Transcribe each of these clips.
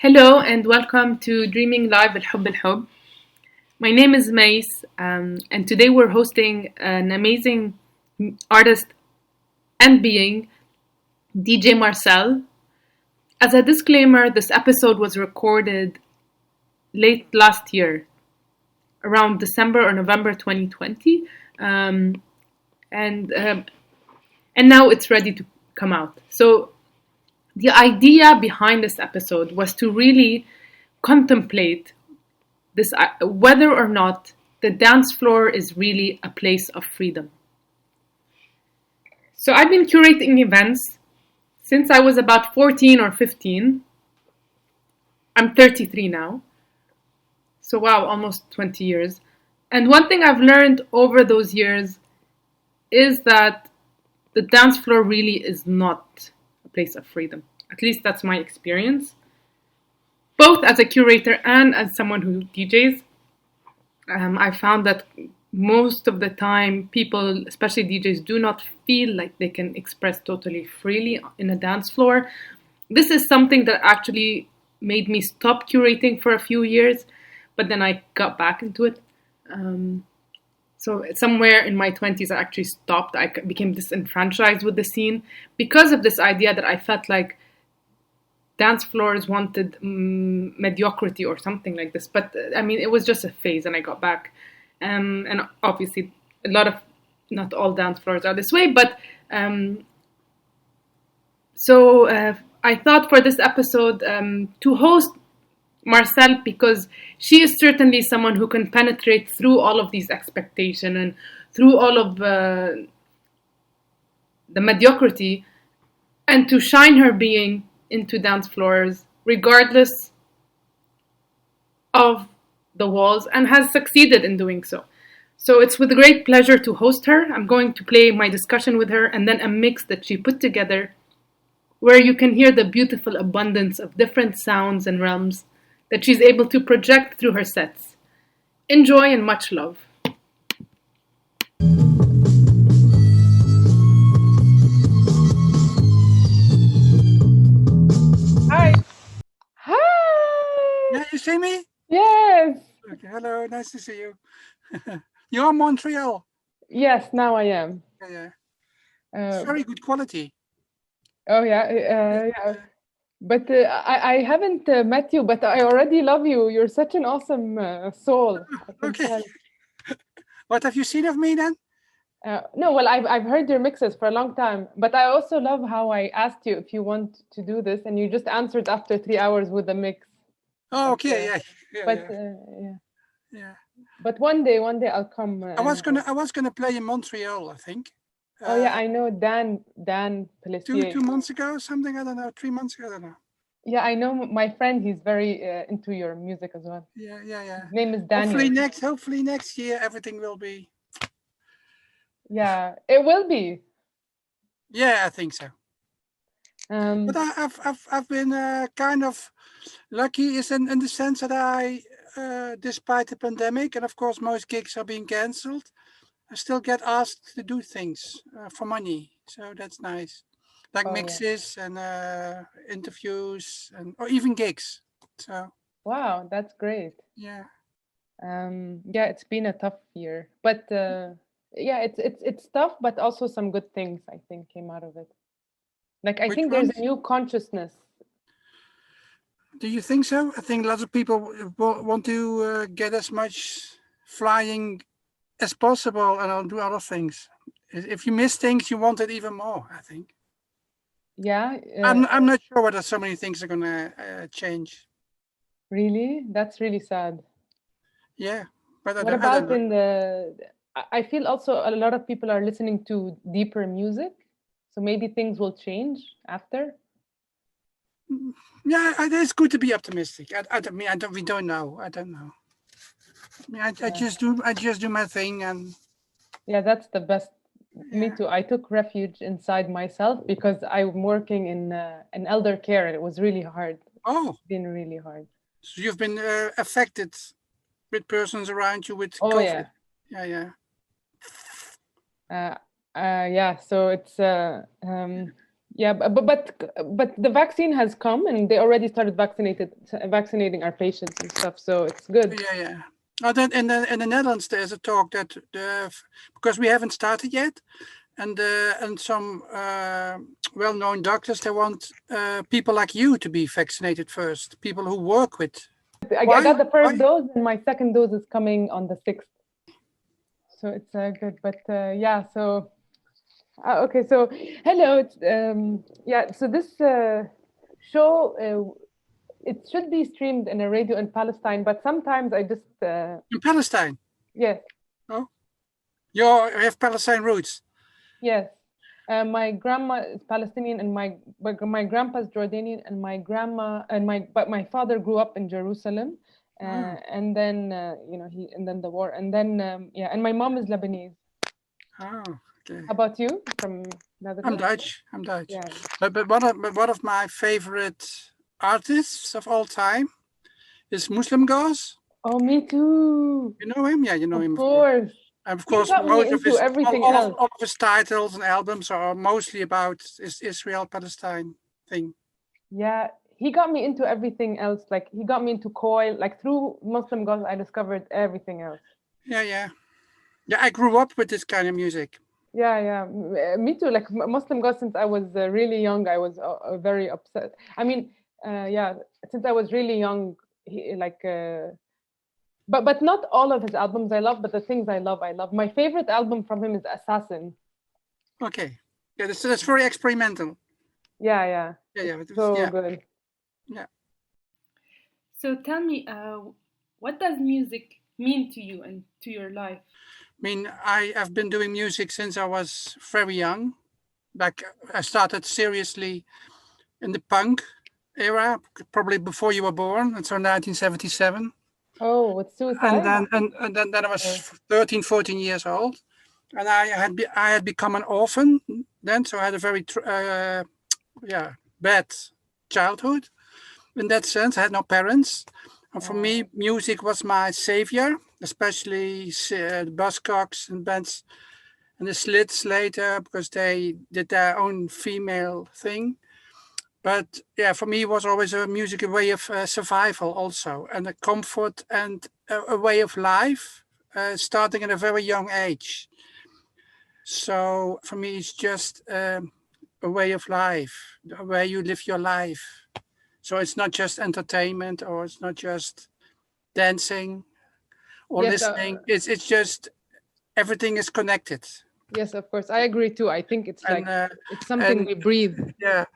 Hello and welcome to Dreaming Live الحب الحب. My name is Mace, and today we're hosting an amazing artist and being, DJ Marcelle. As a disclaimer, this episode was recorded late last year, around December or November 2020, and now it's ready to come out. So the idea behind this episode was to really contemplate this whether or not the dance floor is really a place of freedom. So I've been curating events since I was about 14 or 15. I'm 33 now. So wow, almost 20 years. And one thing I've learned over those years is that the dance floor really is not a place of freedom. At least that's my experience. Both as a curator and as someone who DJs, I found that most of the time people, especially DJs, do not feel like they can express totally freely in a dance floor. This is something that actually made me stop curating for a few years, but then I got back into it. So somewhere in my 20s, I actually stopped. I became disenfranchised with the scene because of this idea that I felt like dance floors wanted mediocrity or something like this. But I mean, it was just a phase and I got back. And obviously, not all dance floors are this way. But so I thought for this episode to host Marcelle, because she is certainly someone who can penetrate through all of these expectations and through all of the mediocrity, and to shine her being into dance floors regardless of the walls, and has succeeded in doing so. So it's with great pleasure to host her. I'm going to play my discussion with her and then a mix that she put together where you can hear the beautiful abundance of different sounds and realms that she's able to project through her sets. Enjoy and much love. Hi. Hi. Yeah, you see me? Yes. Okay, hello, nice to see you. You're in Montreal. Yes, now I am. Yeah. It's very good quality. Oh yeah. But I haven't met you, but I already love you. You're such an awesome soul. Okay. What have you seen of me then? No, well, I've heard your mixes for a long time, but I also love how I asked you if you want to do this, and you just answered after 3 hours with a mix. Oh, okay, yeah. But one day I'll come. I was gonna play in Montreal, I think. Oh yeah, I know Dan Pelletier. 2 months ago or something. I don't know. 3 months ago, I don't know. Yeah, I know my friend. He's very into your music as well. Yeah. His name is Daniel. Hopefully next year everything will be. Yeah, it will be. Yeah, I think so. But I've been kind of lucky, is in the sense that I, despite the pandemic, and of course most gigs are being cancelled, I still get asked to do things for money. So that's nice, like mixes and interviews or even gigs. So wow, that's great. Yeah. It's been a tough year, but it's tough, but also some good things I think came out of it. Like I think there's a new consciousness. Do you think so? I think lots of people want to get as much flying as possible and I'll do other things. If you miss things, you want it even more, I think. Yeah. I'm not sure whether so many things are gonna change. Really? That's really sad. Yeah, but what about in the? I feel also a lot of people are listening to deeper music, so maybe things will change after. Yeah, it's good to be optimistic. We don't know. I don't know. I just do my thing, and yeah, that's the best. Me too. I took refuge inside myself because I'm working in elder care, and it was really hard. Oh, it's been really hard. So you've been affected with persons around you with COVID. Yeah. Yeah. So it's Yeah, but the vaccine has come, and they already started vaccinating our patients and stuff. So it's good. Yeah. Oh, then in the Netherlands, there's a talk that because we haven't started yet, and some well-known doctors, they want people like you to be vaccinated first. People who work with. I got the first dose, and my second dose is coming on the 6th. So it's good. But yeah, so okay. So hello. It's, yeah. So this show. It should be streamed in a radio in Palestine, but sometimes I just... In Palestine? Yes. Oh? You have Palestine roots? Yes. My grandma is Palestinian, and my grandpa's Jordanian, and my grandma but my father grew up in Jerusalem, and then and then the war, and then and my mom is Lebanese. Oh, okay. How about you? From Netherlands? I'm Dutch. Yeah. But one of my favorite artists of all time is Muslim Gauze. Oh, me too. You know him? Yeah, you know him. Of course. And of course, most of his all of his titles and albums are mostly about Israel-Palestine thing. Yeah, he got me into everything else. Like he got me into Coil. Like through Muslim Gauze, I discovered everything else. Yeah. I grew up with this kind of music. Yeah, me too. Like Muslim Gauze, since I was really young, I was very upset. I mean, since I was really young, but not all of his albums I love, but the things I love. My favorite album from him is Assassin. Okay, yeah, that's very experimental. Yeah. So good. Yeah. So tell me, what does music mean to you and to your life? I mean, I have been doing music since I was very young. Like I started seriously in the punk era, probably before you were born. And so 1977. Oh, with Suicide? And then I was 13, 14 years old. And I had become an orphan then. So I had a very bad childhood. In that sense, I had no parents. And for me, music was my savior, especially the Buzzcocks and bands and the Slits later, because they did their own female thing. But yeah, for me, it was always a music, a way of survival also, and a comfort and a way of life, starting at a very young age. So for me, it's just a way of life, the way you live your life. So it's not just entertainment, or it's not just dancing or listening. It's just everything is connected. Yes, of course. I agree too. I think it's it's something we breathe. Yeah.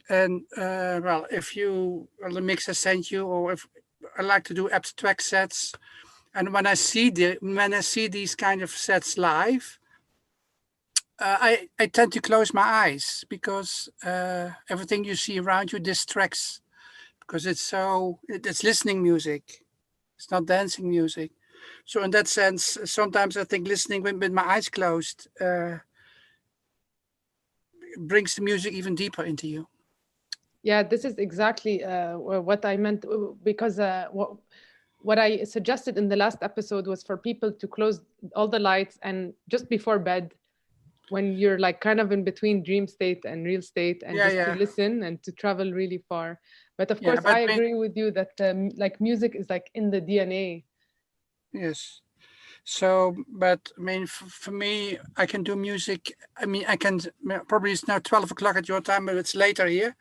And well, if the mix I sent you, or if I like to do abstract sets, and when I see these kind of sets live, I tend to close my eyes, because everything you see around you distracts, because it's listening music. It's not dancing music. So in that sense, sometimes I think listening with my eyes closed brings the music even deeper into you. Yeah, this is exactly what I meant, because what I suggested in the last episode was for people to close all the lights, and just before bed, when you're like kind of in between dream state and real state, and to listen and to travel really far. But of course, I agree with you that like music is like in the DNA. Yes. So, but I mean, for me, I can do music. I mean, I can, probably it's now 12 o'clock at your time, but it's later here.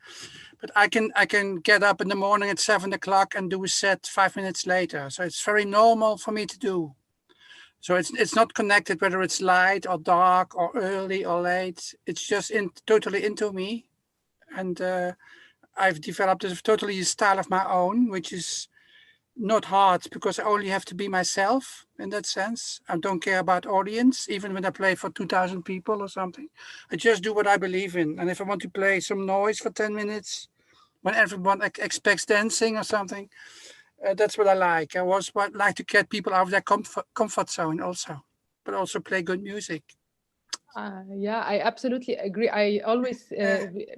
But I can get up in the morning at 7 o'clock and do a set 5 minutes later. So it's very normal for me to do. So it's not connected whether it's light or dark or early or late. It's just totally into me. And I've developed a totally style of my own, which is not hard, because I only have to be myself in that sense. I don't care about audience, even when I play for 2,000 people or something. I just do what I believe in. And if I want to play some noise for 10 minutes, when everyone expects dancing or something, that's what I like. I also like to get people out of their comfort zone also, but also play good music. Yeah, I absolutely agree. I always,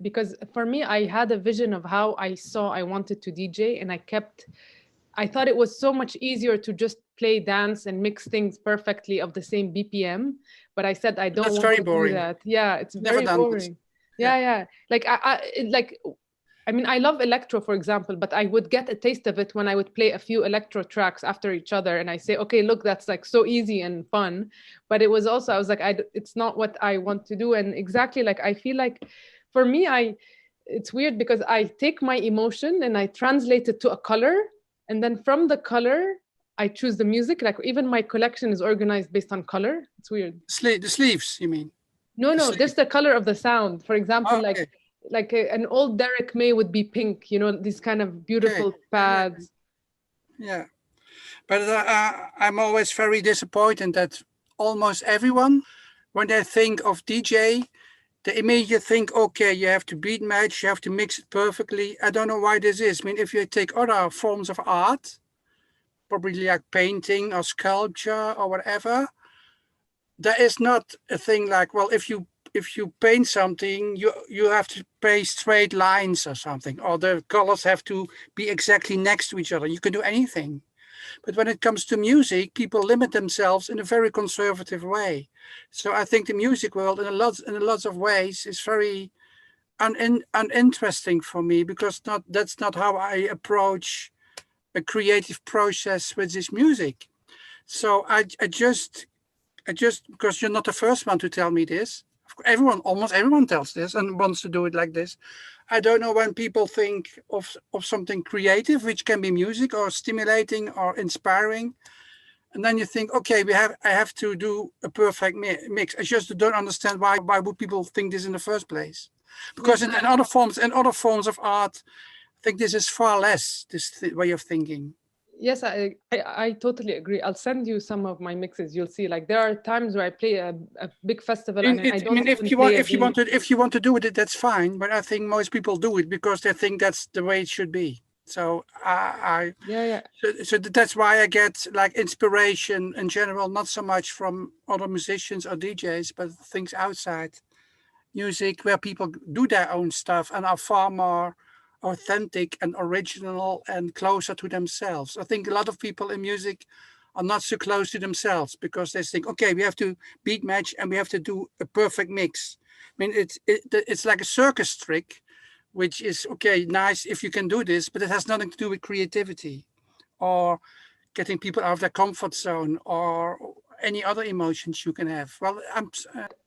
because for me, I had a vision of how I wanted to DJ, and I thought it was so much easier to just play dance and mix things perfectly of the same BPM. But I said, I don't want to do that. Yeah, it's very boring. Yeah. Like I mean, I love electro, for example, but I would get a taste of it when I would play a few electro tracks after each other, and I say, okay, look, that's like so easy and fun. But it was also, I was like, it's not what I want to do. And exactly, like, I feel like for me, it's weird because I take my emotion and I translate it to a color, and then from the color, I choose the music. Like even my collection is organized based on color. It's weird. The sleeves, you mean? No, just the color of the sound. For example, Okay. like an old Derek May would be pink, you know, these kind of beautiful Okay. pads. Yeah. But I'm always very disappointed that almost everyone, when they think of DJ, they immediately think, okay, you have to beat match, you have to mix it perfectly. I don't know why this is. I mean, if you take other forms of art, probably like painting or sculpture or whatever, there is not a thing like, well, if you paint something, you have to paint straight lines or something, or the colors have to be exactly next to each other. You can do anything. But when it comes to music, people limit themselves in a very conservative way. So I think the music world, in a lots of ways, is very uninteresting for me, because that's not how I approach a creative process with this music. So I just because you're not the first one to tell me this. Almost everyone tells this and wants to do it like this. I don't know when people think of something creative, which can be music or stimulating or inspiring, and then you think, okay, I have to do a perfect mix. I just don't understand why would people think this in the first place? Because in other forms of art, I think this is far less way of thinking. Yes, I totally agree. I'll send you some of my mixes. You'll see, like there are times where I play a big festival and I don't even play if you want to do it, that's fine. But I think most people do it because they think that's the way it should be. So yeah. so that's why I get like inspiration in general, not so much from other musicians or DJs, but things outside music where people do their own stuff and are far more authentic and original and closer to themselves. I think a lot of people in music are not so close to themselves because they think, okay, we have to beat match and we have to do a perfect mix. I mean, it's like a circus trick, which is okay, nice if you can do this, but it has nothing to do with creativity or getting people out of their comfort zone or any other emotions you can have. Well,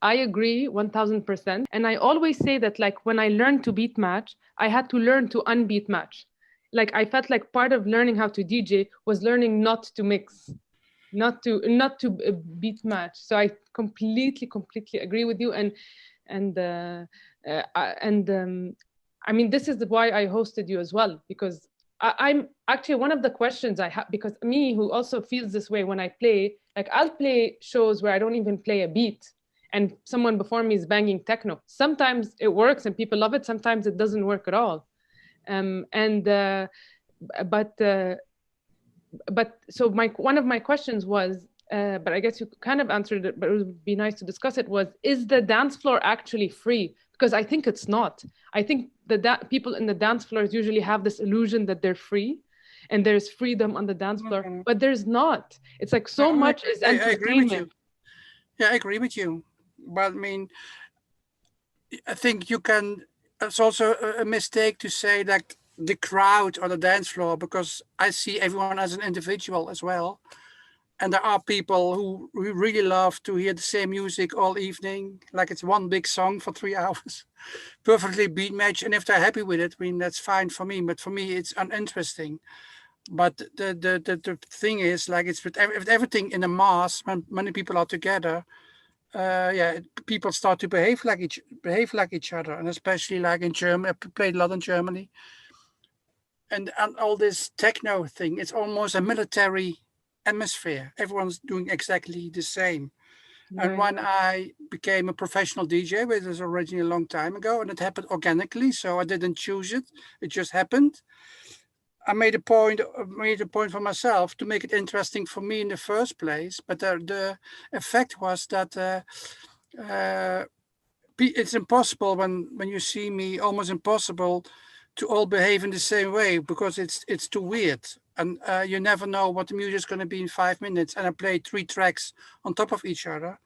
I agree 1000%. And I always say that, like, when I learned to beat match, I had to learn to unbeat match. Like, I felt like part of learning how to DJ was learning not to mix, not to beat match. So I completely agree with you. And I mean, this is why I hosted you as well, because I'm actually, one of the questions I have, because me, who also feels this way when I play, like I'll play shows where I don't even play a beat and someone before me is banging techno. Sometimes it works and people love it. Sometimes it doesn't work at all. Um, and but so one of my questions was, but I guess you kind of answered it, but it would be nice to discuss it, was, is the dance floor actually free? Because I think it's not. I think that people in the dance floors usually have this illusion that they're free and there's freedom on the dance floor, but there's not. It's like so much is entertainment. I agree with you. Yeah, I agree with you. But I mean, I think it's also a mistake to say that the crowd or the dance floor, because I see everyone as an individual as well. And there are people who really love to hear the same music all evening, like it's one big song for 3 hours, perfectly beat match. And if they're happy with it, I mean, that's fine for me. But for me, it's uninteresting. But the thing is, like it's with everything in a mass, when many people are together, people start to behave like each other, and especially like in Germany. I played a lot in Germany, and all this techno thing. It's almost a military atmosphere. Everyone's doing exactly the same. Right. And when I became a professional DJ, which was originally a long time ago, and it happened organically, so I didn't choose it; it just happened. I made a point for myself to make it interesting for me in the first place. But the effect was that it's impossible when you see me, almost impossible to all behave in the same way, because it's too weird. and you never know what the music is going to be in 5 minutes. And I play 3 tracks on top of each other.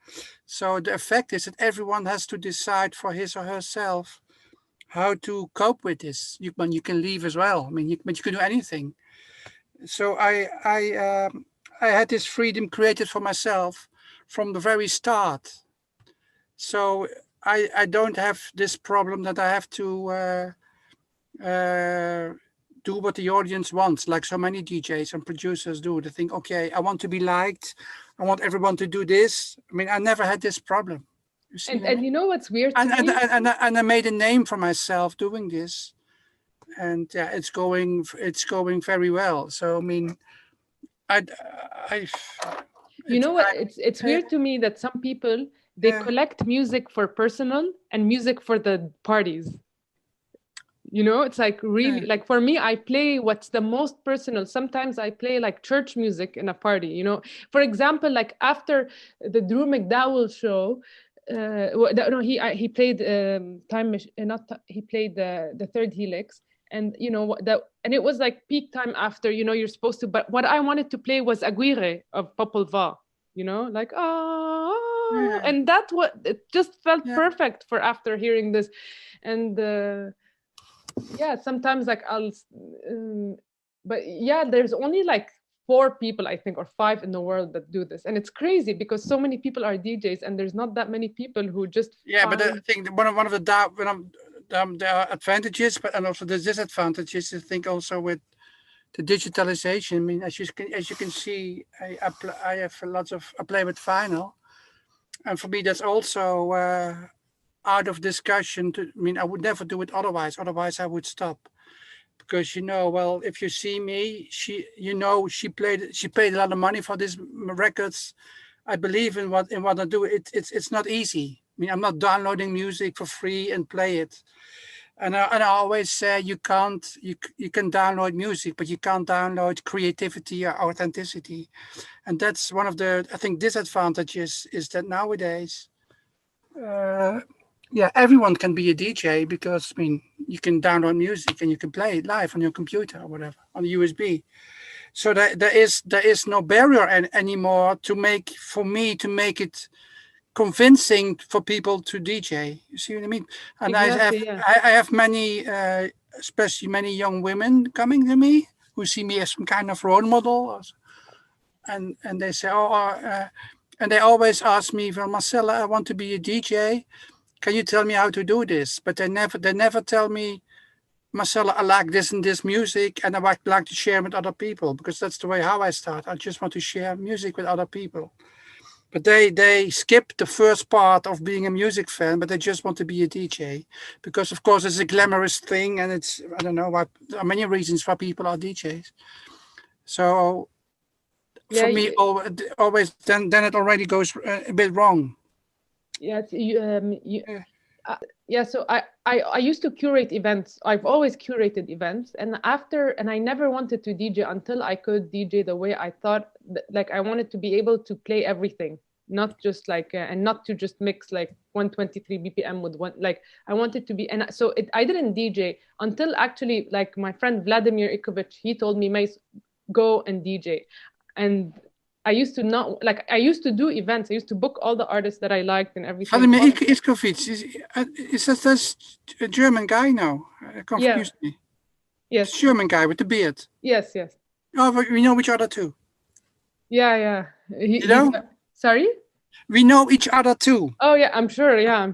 So the effect is that everyone has to decide for his or herself how to cope with this. You can leave as well. I mean, but you can do anything. So I had this freedom created for myself from the very start. So I don't have this problem that I have to do what the audience wants, like so many DJs and producers do. They think, okay, I want to be liked. I want everyone to do this. I mean, I never had this problem. You see, and you know what's weird to me? And I made a name for myself doing this. And yeah, it's going very well. So I mean, you know what? It's weird to me that some people they collect music for personal and music for the parties. You know, it's like really like for me, I play what's the most personal. Sometimes I play like church music in a party. You know, for example, like after the Drew McDowell show. No, he played he played the third helix. And you know and it was like peak time after, you know, you're supposed to, but what I wanted to play was Aguirre of Popol Vuh, you know, like and that's what it just felt perfect for after hearing this. And sometimes like I'll but there's only like 4 people I think or 5 in the world that do this, and it's crazy because so many people are DJs and there's not that many people who just but I think one of the advantages, but and also the disadvantages, I think also with the digitalization. I mean, as you can see, I play with vinyl, and for me that's also out of discussion. I mean, I would never do it otherwise. Otherwise, I would stop, because you know, well, if you see me, she paid a lot of money for these records. I believe in what I do. It's not easy. I mean, I'm not downloading music for free and play it. And I always say you can download music, but you can't download creativity or authenticity. And that's one of the, I think, disadvantages is that nowadays, everyone can be a DJ, because I mean, you can download music and you can play it live on your computer or whatever on the USB. So there is no barrier anymore to make it convincing for people to DJ. You see what I mean? And exactly, I have many, especially many young women coming to me who see me as some kind of role model, and they say, and they always ask me, well, Marcelle, I want to be a DJ. Can you tell me how to do this? But they never tell me, Marcelle, I like this and this music, and I would like to share with other people, because that's the way how I start. I just want to share music with other people. But they skip the first part of being a music fan, but they just want to be a DJ, because of course it's a glamorous thing, and it's, I don't know, there are many reasons why people are DJs. So for me, always then it already goes a bit wrong. So I used to curate events. I've always curated events, and I never wanted to DJ until I could DJ the way I thought. Like I wanted to be able to play everything, not just like and not to just mix like 123 BPM with one. Like I wanted to be, and so I didn't DJ until actually like my friend Vladimir Ikovic. He told me, "Mace, go and DJ," and I used to do events. I used to book all the artists that I liked and everything. Vladimir Ikovic, is that a German guy now? Confused me. Yes. It's German guy with the beard. Yes. Oh, we know each other too. Yeah. You know? Sorry? We know each other too. Oh yeah, I'm sure. Yeah.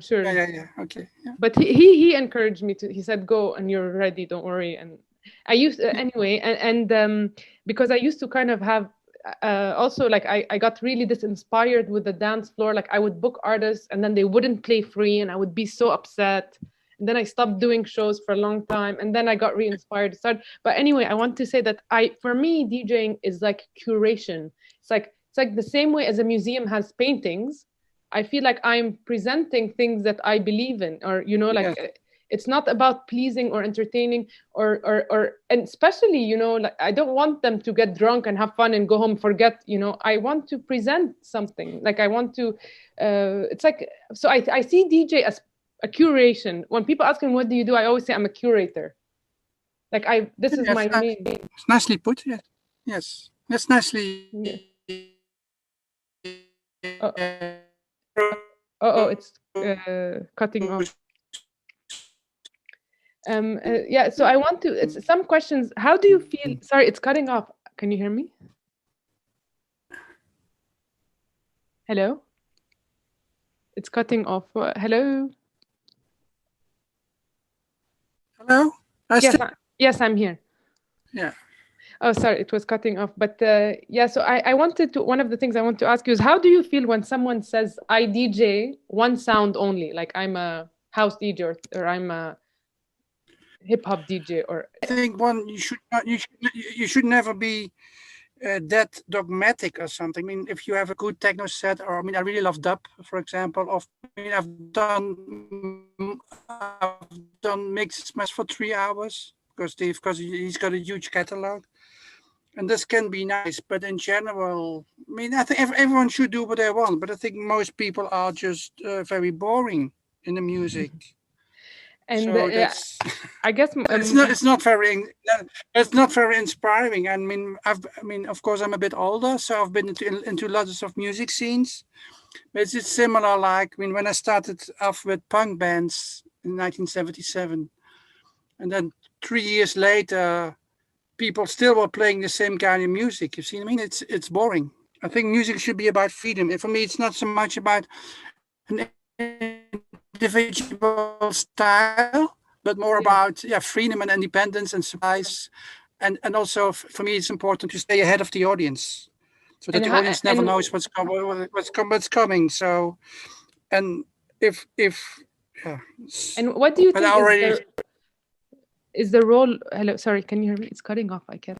Okay. Yeah. But he encouraged me to. He said, "Go and you're ready. Don't worry." And I used anyway, and because I used to kind of have. Also, like I got really inspired with the dance floor. Like I would book artists and then they wouldn't play free, and I would be so upset. And then I stopped doing shows for a long time, and then I got re-inspired to start. But anyway, I want to say that for me, DJing is like curation. It's like the same way as a museum has paintings. I feel like I'm presenting things that I believe in, or you know, like. Yes. It's not about pleasing or entertaining or and especially, you know, like I don't want them to get drunk and have fun and go home, forget, you know, I want to present something. Like I want to, it's like, so I see DJ as a curation. When people ask me, what do you do? I always say I'm a curator. Like this is my main. It's nicely put, yeah. Yes, that's nicely. Yeah. It's cutting off. Yeah, so I want to, it's some questions. How do you feel? Sorry, it's cutting off. Can you hear me? Hello? It's cutting off. Hello? Hello? Yes, I'm here. Yeah. Oh, sorry, it was cutting off. But yeah, so I wanted to, one of the things I want to ask you is, how do you feel when someone says, I DJ one sound only, like I'm a house DJ or I'm a hip hop DJ? Or I think you should never be that dogmatic or something. I mean, if you have a good techno set, or I mean, I really love dub, for example. I've done mixes for 3 hours because he's got a huge catalog, and this can be nice. But in general, I mean, I think everyone should do what they want. But I think most people are just very boring in the music. And so that's I guess it's not very inspiring. I mean, of course, I'm a bit older, so I've been into lots of music scenes. But it's similar. Like, I mean, when I started off with punk bands in 1977, and then 3 years later, people still were playing the same kind of music. You see what I mean? It's boring. I think music should be about freedom. And for me, it's not so much about an individual style, but more about freedom and independence and surprise. And also for me, it's important to stay ahead of the audience, so that the audience never knows what's coming. So, and if yeah. And what do you think is the role? Hello, sorry, can you hear me? It's cutting off. I can't.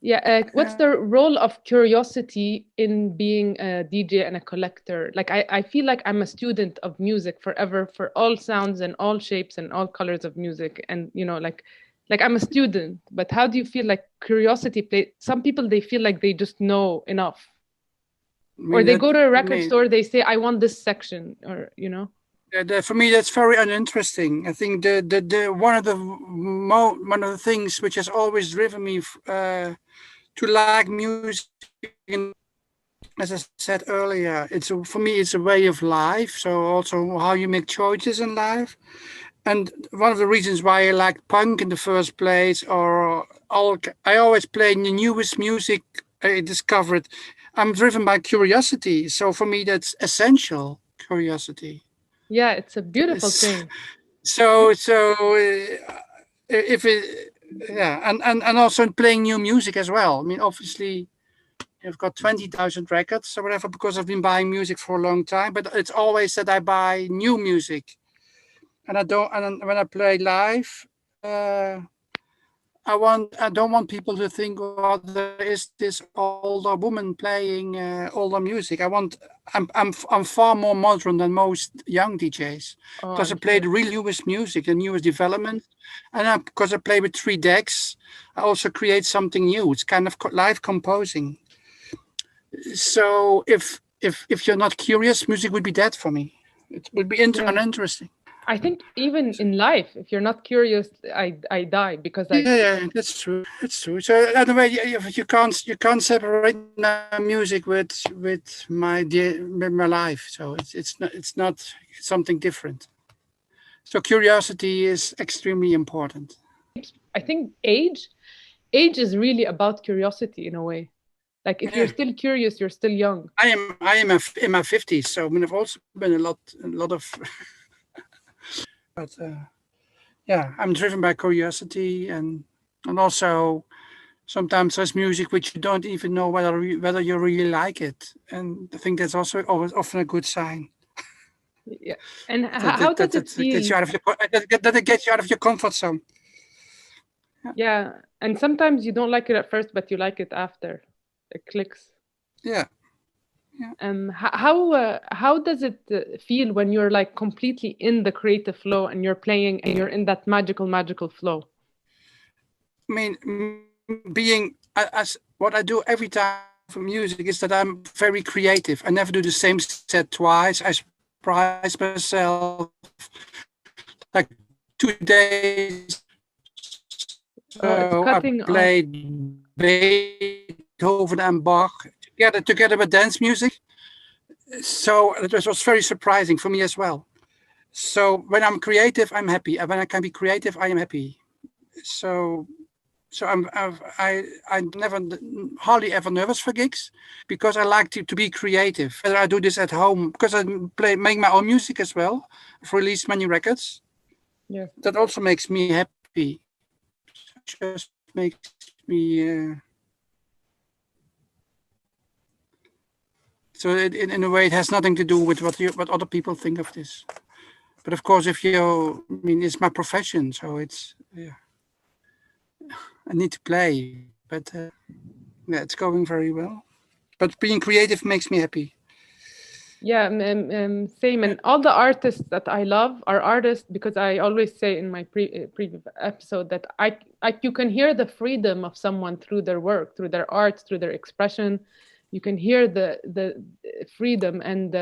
Yeah. What's the role of curiosity in being a DJ and a collector? Like, I feel like I'm a student of music forever, for all sounds and all shapes and all colors of music. And, you know, like I'm a student, but how do you feel like curiosity some people, they feel like they just know enough. Or they go to a record store, they say, I want this section, or, you know. For me, that's very uninteresting. I think one of the things which has always driven me to like music, as I said earlier, for me it's a way of life. So also how you make choices in life, and one of the reasons why I like punk in the first place, I always play the newest music I discovered. I'm driven by curiosity, so for me that's essential. Curiosity. Yeah, it's a beautiful thing. So if it, and also in playing new music as well. I mean, obviously, I've got 20,000 records or whatever because I've been buying music for a long time. But it's always that I buy new music, and I don't. And when I play live, I don't want people to think, oh, there is this older woman playing older music. I'm far more modern than most young DJs, because I play the real newest music, the newest development, and because I play with 3 decks, I also create something new. It's kind of live composing. So if you're not curious, music would be dead for me. It would be uninteresting. I think even in life, if you're not curious, I die, because that's true. It's true. So anyway, you can't separate my music with my life. So it's not something different. So curiosity is extremely important. I think age is really about curiosity in a way. Like, if you're still curious, you're still young. I am in my 50s, so I mean, I've also been a lot of. But I'm driven by curiosity, and also sometimes there's music which you don't even know whether you really like it, and I think that's also often a good sign. Yeah, and how does it feel? That it gets you out of your comfort zone. Yeah, and sometimes you don't like it at first, but you like it after. It clicks. Yeah. How does it feel when you're like completely in the creative flow and you're playing and you're in that magical flow? I mean, as what I do every time for music is that I'm very creative. I never do the same set twice. I surprise myself. Like 2 days So I played Beethoven and Bach together with dance music. So it was very surprising for me as well. So when I'm creative, I'm happy. And when I can be creative, I am happy. So I'm never hardly ever nervous for gigs because I like to be creative. Whether I do this at home because I make my own music as well. I've released many records. Yeah, that also makes me happy. Just makes me. So in a way, it has nothing to do with what other people think of this. But of course, it's my profession, so it's I need to play. But it's going very well. But being creative makes me happy. Yeah, same. And all the artists that I love are artists because I always say in my previous episode that you can hear the freedom of someone through their work, through their art, through their expression. You can hear the freedom and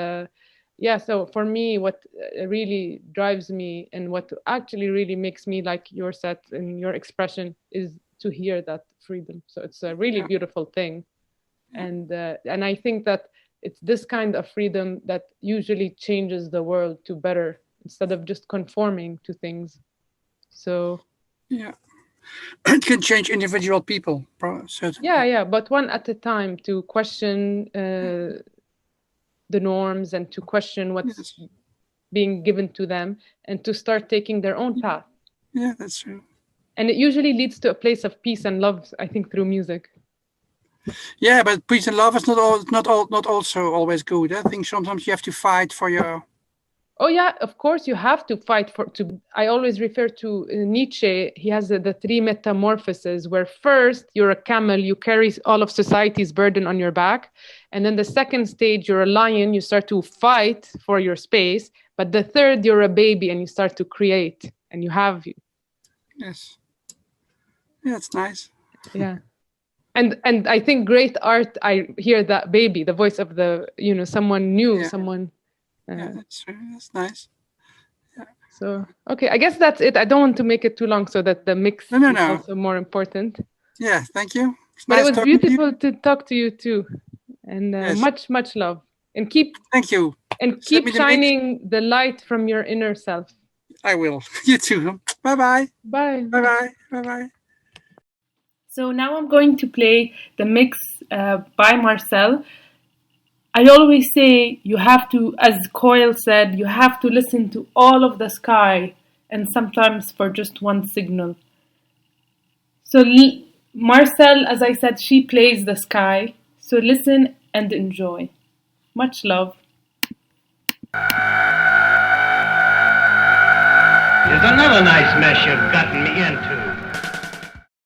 so for me, what really drives me and what actually really makes me like your set and your expression is to hear that freedom. So it's a really beautiful thing, and I think that it's this kind of freedom that usually changes the world to better instead of just conforming to things. So it can change individual people, certainly. But one at a time, to question the norms and to question what's being given to them and to start taking their own path. Yeah, that's true. And it usually leads to a place of peace and love, I think, through music. Yeah, but peace and love is not also always good. I think sometimes you have to fight for your. Oh yeah, of course you have to fight to. I always refer to Nietzsche. He has the three metamorphoses, where first you're a camel, you carry all of society's burden on your back, and then the second stage you're a lion, you start to fight for your space, but the third you're a baby and you start to create, and you have. Yes. Yeah, it's nice. Yeah. And I think great art, I hear that baby, the voice of someone new, someone. That's true. That's nice. Yeah. So, okay, I guess that's it. I don't want to make it too long so that the mix is also more important. Yeah, thank you. But it was beautiful to talk to you too. And much, much love. And thank you. And keep shining the light from your inner self. I will. You too. Bye-bye. Bye. Bye-bye. Bye-bye. So now I'm going to play the mix by Marcelle. I always say you have to, as Coyle said, you have to listen to all of the sky and sometimes for just one signal. So Marcelle, as I said, she plays the sky. So listen and enjoy. Much love. Here's another nice mess you've gotten me into.